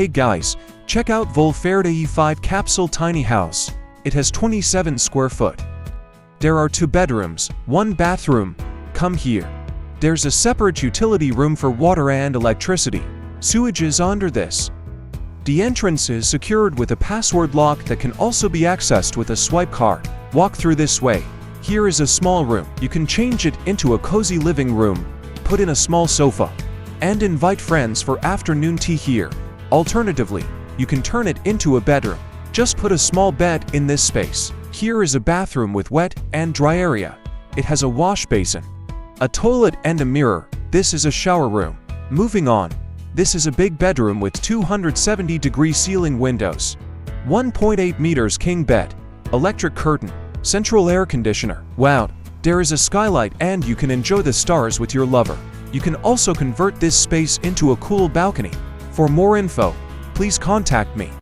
Hey guys, check out Volferda E5 Capsule Tiny House. It has 27 square foot. There are 2 bedrooms, 1 bathroom. Come here. There's a separate utility room for water and electricity. Sewage is under this. The entrance is secured with a password lock that can also be accessed with a swipe card. Walk through this way. Here is a small room. You can change it into a cozy living room, put in a small sofa, and invite friends for afternoon tea here. Alternatively, you can turn it into a bedroom. Just put a small bed in this space. Here is a bathroom with wet and dry area. It has a wash basin, a toilet and a mirror. This is a shower room. Moving on. This is a big bedroom with 270-degree ceiling windows. 1.8 meters king bed, electric curtain, central air conditioner. Wow, there is a skylight and you can enjoy the stars with your lover. You can also convert this space into a cool balcony. For more info, please contact me.